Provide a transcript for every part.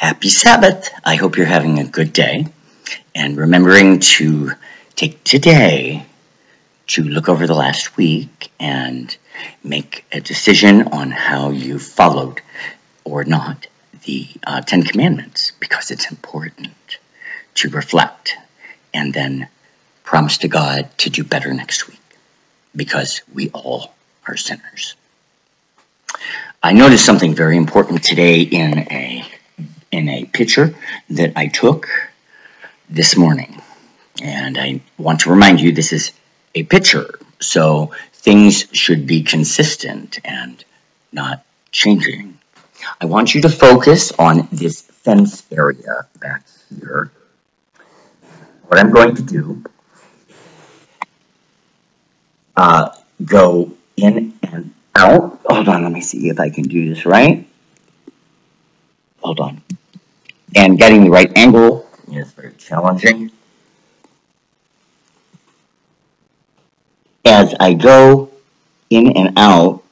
Happy Sabbath. I hope you're having a good day and remembering to take today to look over the last week and make a decision on how you followed or not the 10 Commandments, because it's important to reflect and then promise to God to do better next week, because we all are sinners. I noticed something very important today in a picture that I took this morning. And I want to remind you, this is a picture, so things should be consistent and not changing. I want you to focus on this fence area back here. What I'm going to do, go in and out. Hold on, let me see if I can do this right. Hold on. And getting the right angle is very challenging. As I go in and out,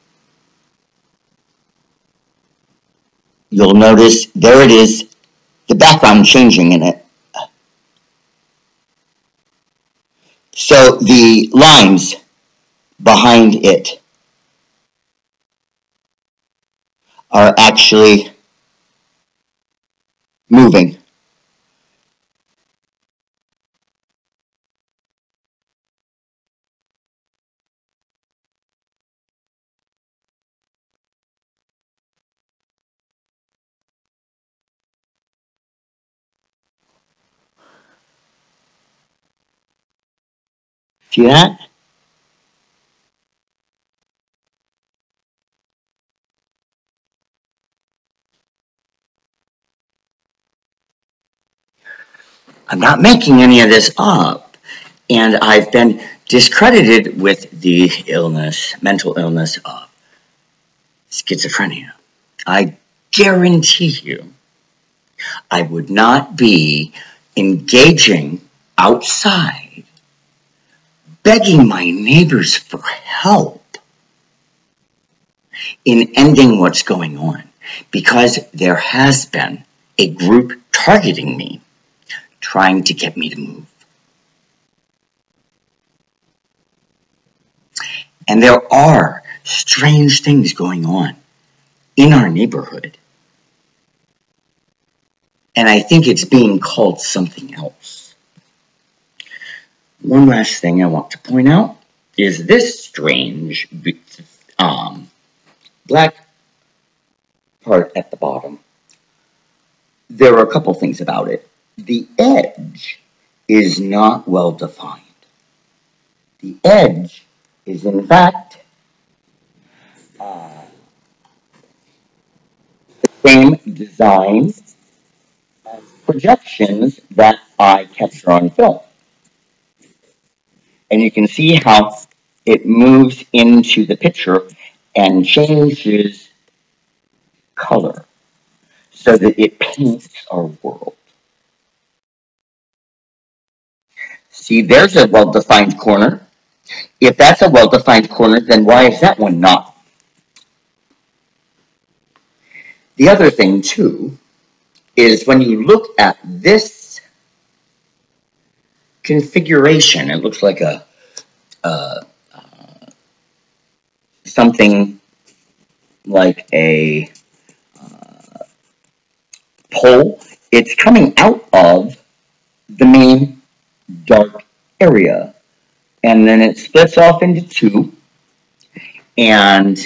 you'll notice there it is, the background changing in it. So the lines behind it are actually moving. See that? I'm not making any of this up, and I've been discredited with the mental illness of schizophrenia. I guarantee you, I would not be engaging outside, begging my neighbors for help in ending what's going on, because there has been a group targeting me, trying to get me to move. And there are strange things going on in our neighborhood. And I think it's being called something else. One last thing I want to point out is this strange black part at the bottom. There are a couple things about it. The edge is not well defined. The edge is in fact the same design as projections that I capture on film. And you can see how it moves into the picture and changes color so that it paints our world. See, there's a well-defined corner. If that's a well-defined corner, then why is that one not? The other thing, too, is when you look at this configuration, it looks like something like a pole. It's coming out of the main dark area, and then it splits off into two, and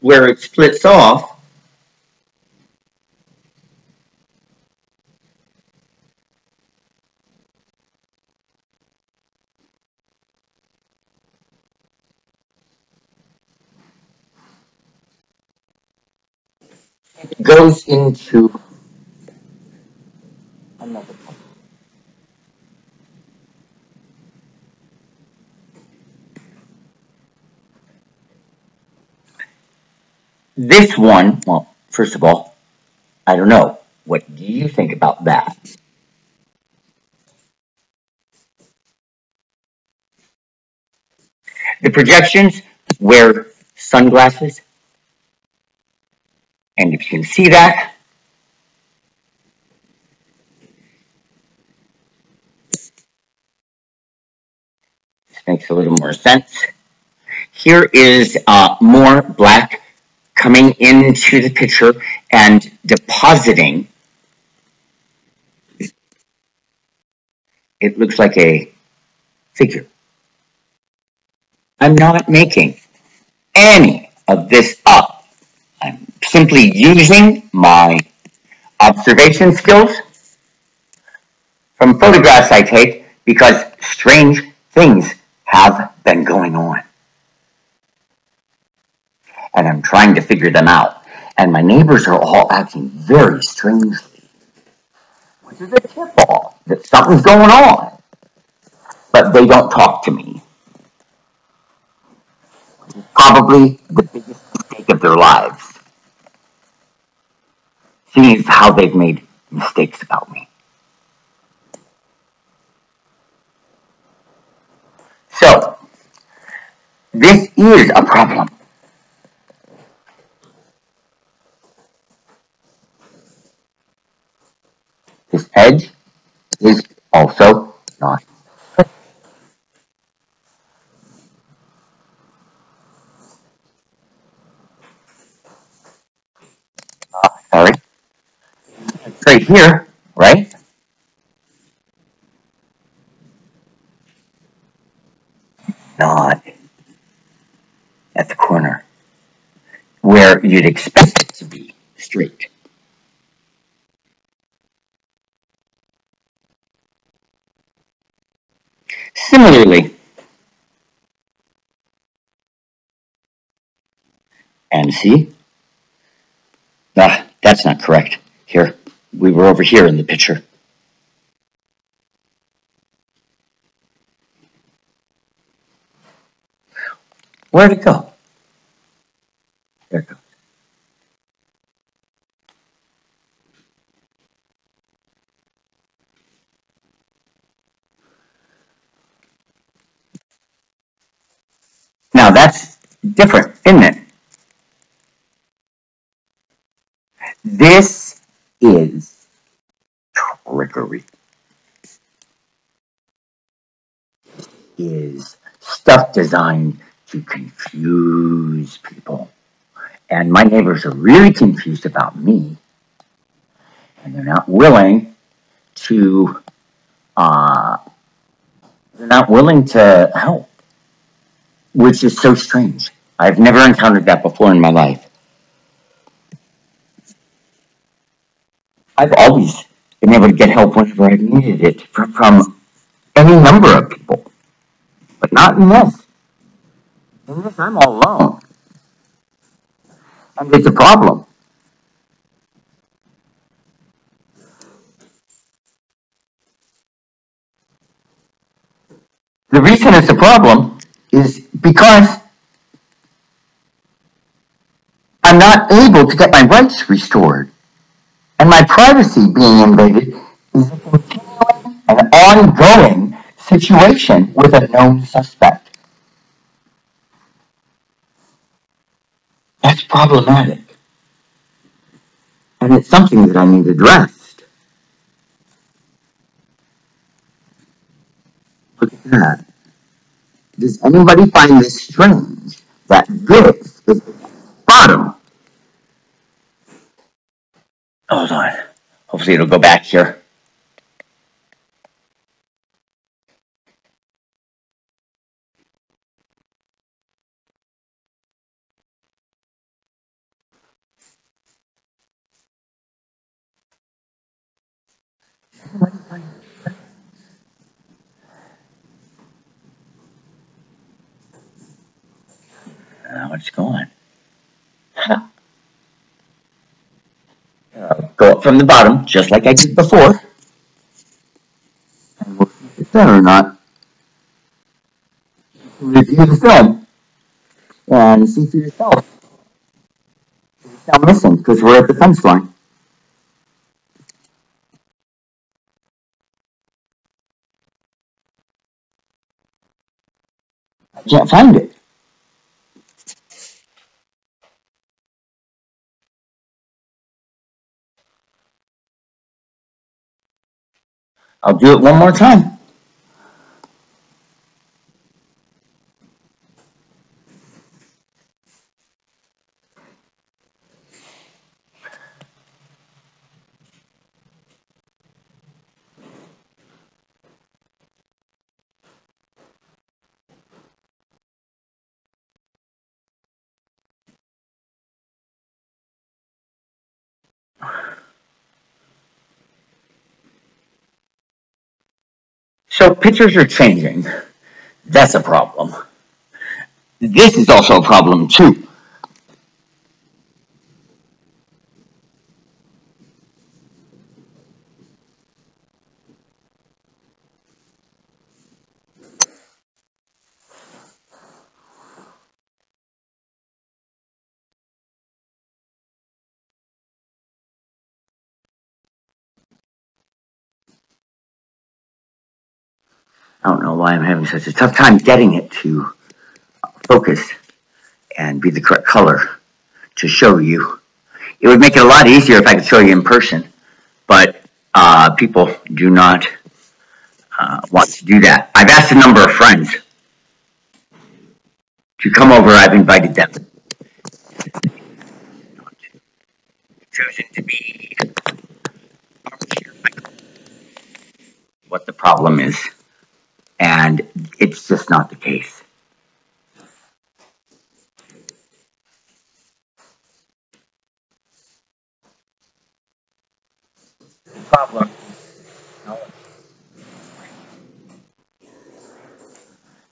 where it splits off, it goes into another one. This one, well, first of all, I don't know. What do you think about that? The projections where sunglasses. And if you can see that, this makes a little more sense. Here is more black coming into the picture and depositing. It looks like a figure. I'm not making any of this up. I'm simply using my observation skills from photographs I take because strange things have been going on. And I'm trying to figure them out. And my neighbors are all acting very strangely, which is a tip-off that something's going on. But they don't talk to me. Probably the biggest mistake of their lives. Seeing as how they've made mistakes about me. So, this is a problem. This edge is also not. Sorry. It's right here, right? Not at the corner where you'd expect it to be straight. Similarly, and see, that's not correct. Here, we were over here in the picture. Where'd it go? There it goes. Now that's different, isn't it? This is trickery. Is stuff designed to confuse people. And my neighbors are really confused about me. And they're not willing to help, which is so strange. I've never encountered that before in my life. I've always been able to get help whenever I've needed it from any number of people, but not in this. In this, I'm all alone. And it's a problem. The reason it's a problem is because I'm not able to get my rights restored. And my privacy being invaded is a continuing and ongoing situation with a known suspect. That's problematic. And it's something that I need addressed. Look at that. Does anybody find this strange? That this is the bottom. Hold on. Hopefully it'll go back here. Now it's gone. Huh. Go up from the bottom, just like I did before. And we'll see if it's there or not. Review the film and see for yourself. It's now missing because we're at the fence line. I can't find it. I'll do it one more time. So pictures are changing. That's a problem. This is also a problem too. I don't know why I'm having such a tough time getting it to focus and be the correct color to show you. It would make it a lot easier if I could show you in person, but people do not want to do that. I've asked a number of friends to come over. I've invited them. Chosen to be what the problem is, and it's just not the case. The problem.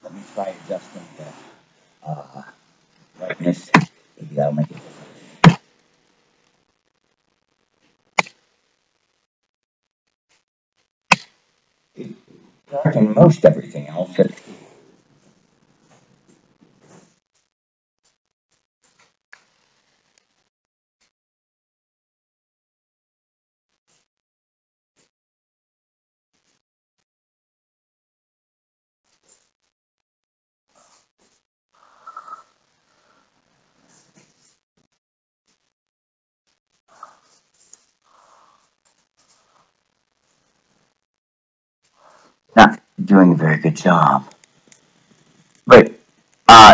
Let me try adjusting the brightness. Maybe that'll make it different. And most everything else is not doing a very good job. But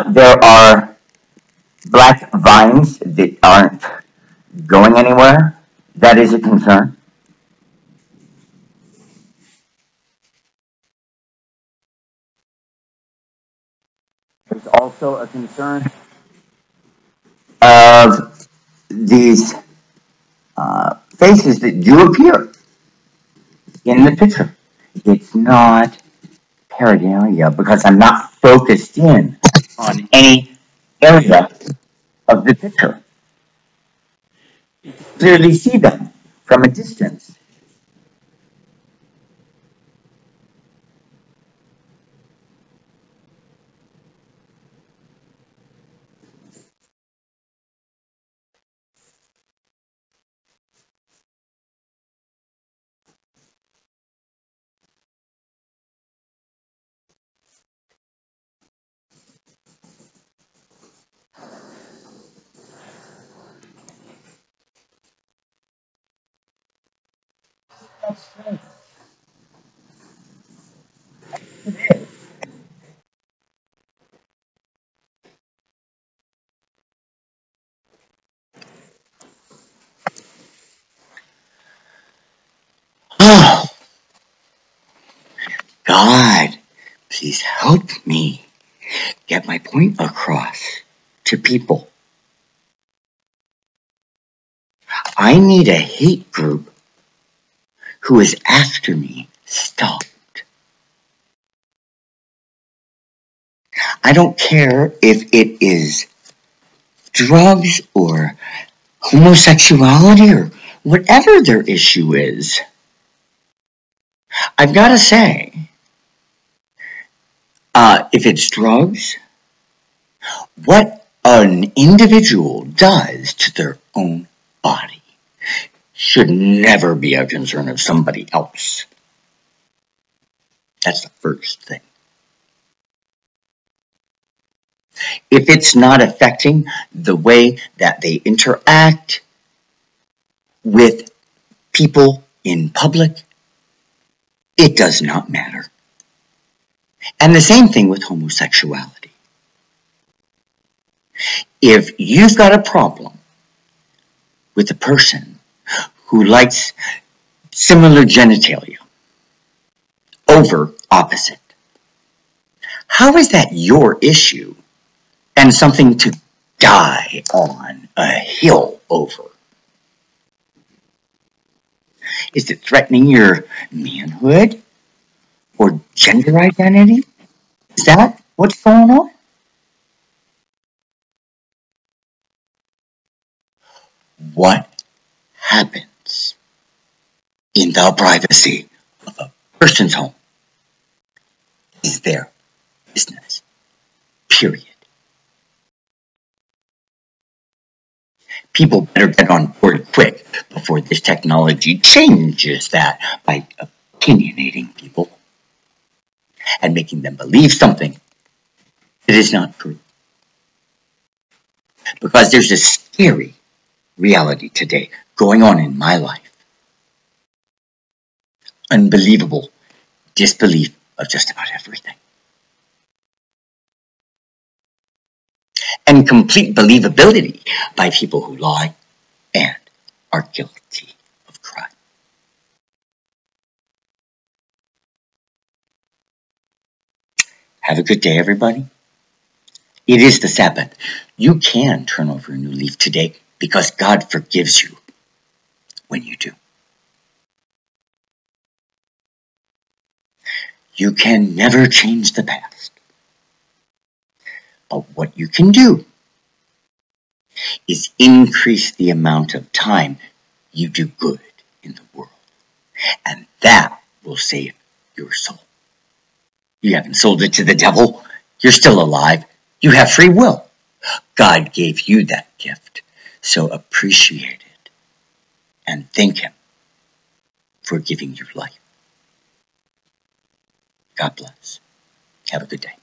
there are black vines that aren't going anywhere. That is a concern. There's also a concern of these faces that do appear in the picture. It's not pareidolia because I'm not focused in on any area of the picture. You can clearly see them from a distance. Oh, God, please help me get my point across to people. I need a hate group who is after me stopped. I don't care if it is drugs or homosexuality or whatever their issue is. I've got to say, if it's drugs, what an individual does to their own body should never be a concern of somebody else. That's the first thing. If it's not affecting the way that they interact with people in public, It does not matter. And the same thing with homosexuality. If you've got a problem with a person who likes similar genitalia over opposite, how is that your issue and something to die on a hill over? Is it threatening your manhood or gender identity? Is that what's going on? What happens in the privacy of a person's home is their business. Period. People better get on board quick before this technology changes that by opinionating people and making them believe something that is not true. Because there's a scary reality today going on in my life. Unbelievable disbelief of just about everything. And complete believability by people who lie and are guilty of crime. Have a good day, everybody. It is the Sabbath. You can turn over a new leaf today because God forgives you when you do. You can never change the past. But what you can do is increase the amount of time you do good in the world. And that will save your soul. You haven't sold it to the devil. You're still alive. You have free will. God gave you that gift. So appreciate it and thank Him for giving you life. God bless. Have a good day.